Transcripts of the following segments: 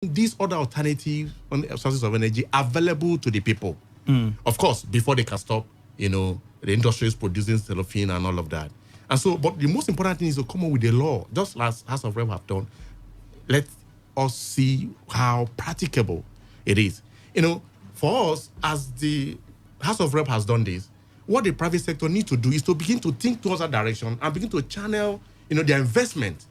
these other alternative sources of energy available to the people. Of course, before they can stop, the industry is producing cellophane and all of that. And so, but the most important thing is to come up with a law, just as House of Rep have done. Let us see how practicable it is. For us, as the House of Rep has done this, what the private sector needs to do is to begin to think towards that direction and begin to channel, their investment,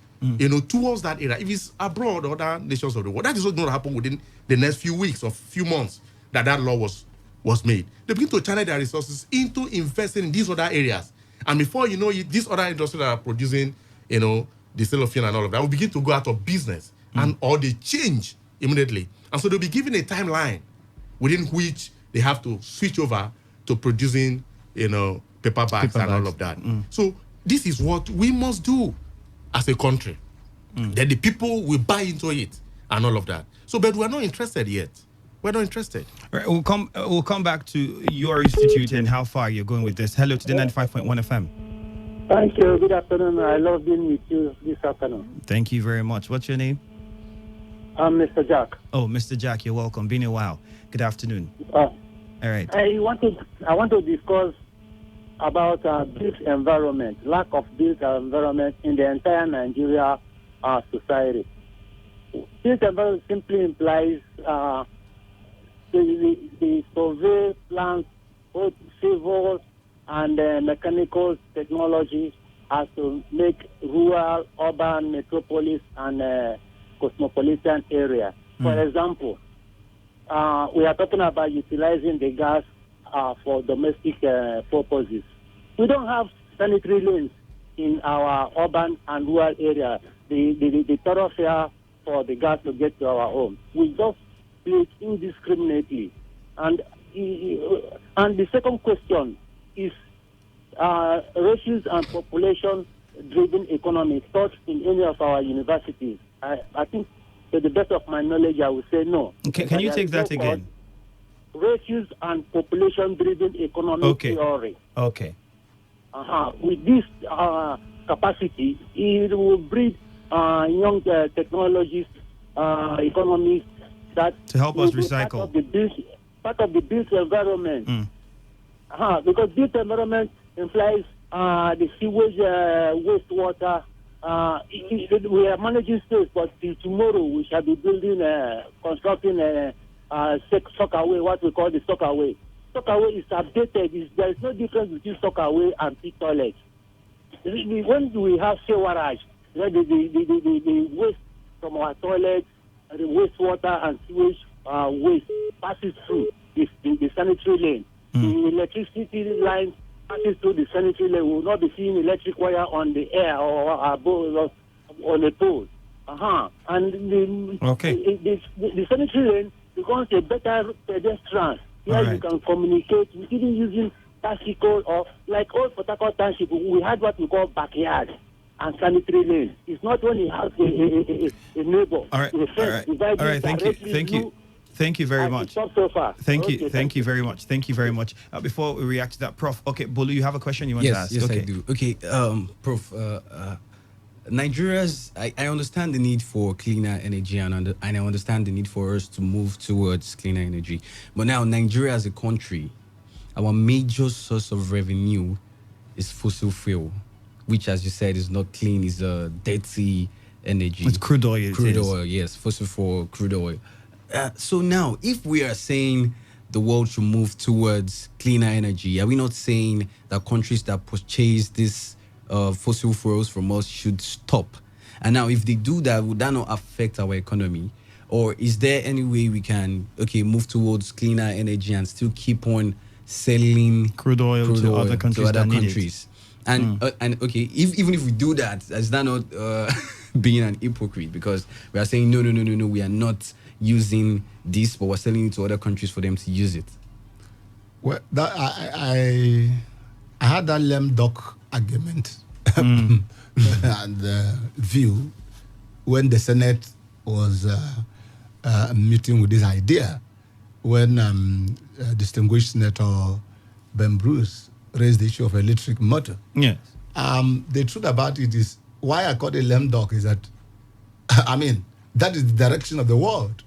towards that area. If it's abroad or other nations of the world, that is what's going to happen within the next few weeks or few months that law was made. They begin to channel their resources into investing in these other areas. And before you know it, these other industries that are producing, the cellophane and all of that will begin to go out of business or they change immediately. And so they'll be given a timeline within which they have to switch over to producing, paper bags and all of that. So this is what we must do as a country. Then the people will buy into it and all of that. So, but we're not interested yet. We're not interested. All right, we'll come back to your institute and how far you're going with this. Hello, Today 95.1 FM. Thank you. Good afternoon. I love being with you this afternoon. Thank you very much. What's your name? I'm Mr. Jack. Oh, Mr. Jack, you're welcome. Been a while. Good afternoon. All right. I want to discuss about built environment, lack of built environment in the entire Nigeria society. Built environment simply implies the survey plans, both civil and mechanical technology, has to make rural, urban, metropolis, and cosmopolitan area. For example, we are talking about utilizing the gas for domestic purposes. We don't have sanitary lanes in our urban and rural area. The thoroughfare for the gas to get to our home. We just do it indiscriminately. And the second question is races and population-driven economy taught in any of our universities. I think, to the best of my knowledge, I would say no. Can you take that again? Races and population-driven economic theory. Okay. With this capacity, it will breed young technologists, economists that to help us recycle part of the built environment. Because built environment implies the sewage, wastewater. We are managing space, but till tomorrow we shall be building, constructing a sockaway, what we call the sockaway. Sockaway is updated. There is no difference between sockaway and pit toilet. When we have sewerage, the waste from our toilets, the wastewater and sewage waste passes through the sanitary lane. The electricity line passes through the sanitary lane. We will not be seeing electric wire on the air or on a pole. And the sanitary lane becomes a better pedestrian where you can communicate even using bicycle or like old Port Harcourt Township. We had what we call backyard and sanitary lane. It's not only has a neighbor. All right. Thank you very much. So far. Thank you very much. Before we react to that, Prof. Okay, Bolu, you have a question you want to ask? Yes, I do. Okay, Prof. Nigeria's. I understand the need for cleaner energy and I understand the need for us to move towards cleaner energy. But now, Nigeria as a country, our major source of revenue is fossil fuel, which, as you said, is not clean. Is a dirty energy. It's crude oil. Crude oil, yes, fossil fuel, crude oil. So now, if we are saying the world should move towards cleaner energy, are we not saying that countries that purchase this fossil fuels from us should stop? And now, if they do that, would that not affect our economy? Or is there any way we can, move towards cleaner energy and still keep on selling crude oil to other countries that need it? And even if we do that, is that not being an hypocrite? Because we are saying, no, we are not using this, but we're selling it to other countries for them to use it. Well, that I had that lame duck argument and view when the Senate was meeting with this idea, when distinguished Senator Ben Bruce raised the issue of electric motor. Yes. The truth about it is, why I call it lame duck is that, That is the direction of the world.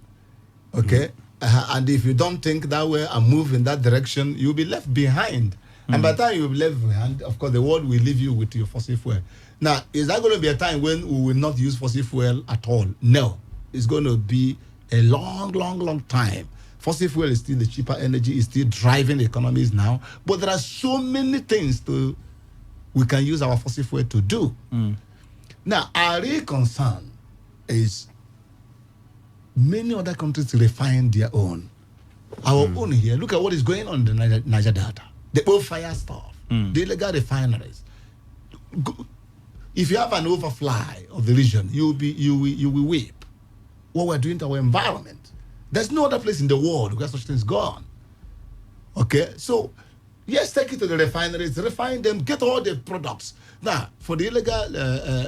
Okay? And if you don't think that way and move in that direction, you'll be left behind. And by the time you'll be left behind, of course, the world will leave you with your fossil fuel. Now, is that going to be a time when we will not use fossil fuel at all? No. It's going to be a long time. Fossil fuel is still the cheaper energy, is still driving the economies now. But there are so many things we can use our fossil fuel to do. Now, our real concern is many other countries refine their own. Our own here, look at what is going on in the Niger Delta. The oil fire stuff, the illegal refineries. If you have an overfly of the region, you will weep. What we're doing to our environment. There's no other place in the world where such things go on. Okay, so yes, take it to the refineries, refine them, get all the products. Now, for the illegal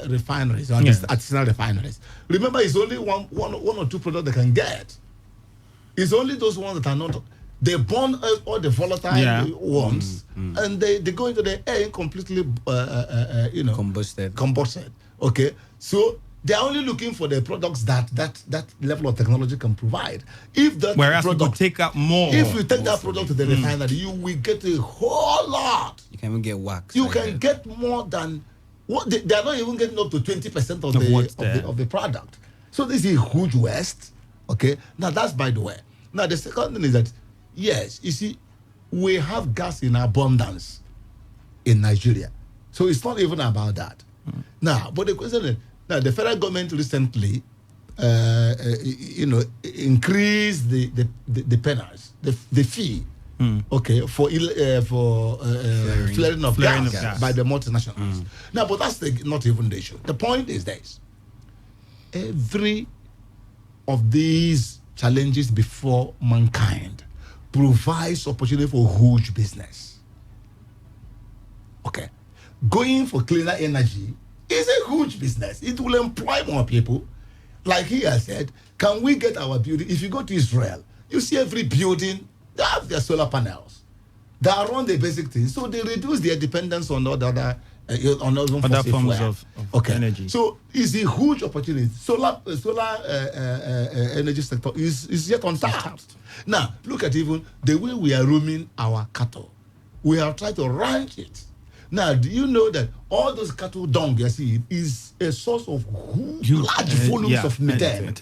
refineries, or artisanal refineries, remember it's only one or two products they can get. It's only those ones that are not. They burn all the volatile ones, and they go into the air completely, combusted. Okay, so they are only looking for the products that level of technology can provide. If that whereas product, we could take out more. If you take that product to the refinery, you will get a whole lot. You can even get wax. You can get more than what they are not even getting up to 20% of the product. So this is a huge waste. Okay, now that's by the way. Now the second thing is that yes, you see, we have gas in abundance in Nigeria, so it's not even about that. Now, but the question is, now the federal government recently, increased the penalties, the fee, for flaring of gas by the multinationals. Now, but that's not even the issue. The point is this: every of these challenges before mankind provides opportunity for huge business. Okay, going for cleaner energy is a huge business. It will employ more people. Like he has said, can we get our building? If you go to Israel, you see every building, they have their solar panels. They are on the basic things. So they reduce their dependence on other forms of energy. So it's a huge opportunity. Solar energy sector is yet untapped. Now, look at even the way we are roaming our cattle. We have tried to ranch it. Now, do you know that all those cattle dung you see is a source of large volumes of methane?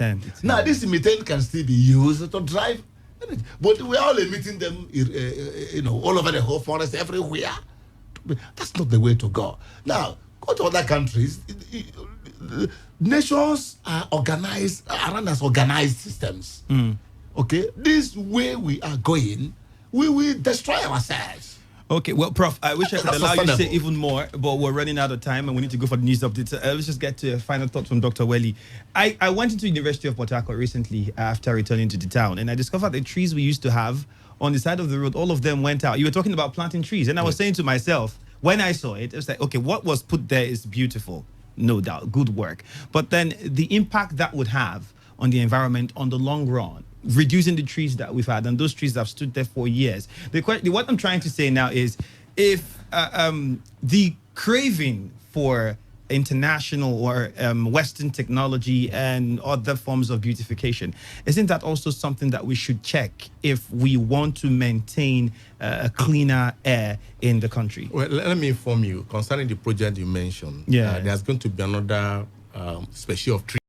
Now, this methane can still be used to drive energy. But we are all emitting them all over the whole forest, everywhere. That's not the way to go. Now, go to other countries. Nations are organized around as organized systems. Okay? This way we are going, we will destroy ourselves. Okay, well, Prof, I wish I could allow you to say even more, but we're running out of time and we need to go for the news updates. Let's just get to a final thought from Dr. Welly. I went into the University of Port Harcourt recently after returning to the town, and I discovered the trees we used to have on the side of the road, all of them went out. You were talking about planting trees, and I was saying to myself, when I saw it, it was like, okay, what was put there is beautiful, no doubt, good work. But then the impact that would have on the environment on the long run, reducing the trees that we've had, and those trees have stood there for years. What I'm trying to say now is, if the craving for international or Western technology and other forms of beautification, isn't that also something that we should check if we want to maintain a cleaner air in the country? Well, let me inform you concerning the project you mentioned. There's going to be another species of tree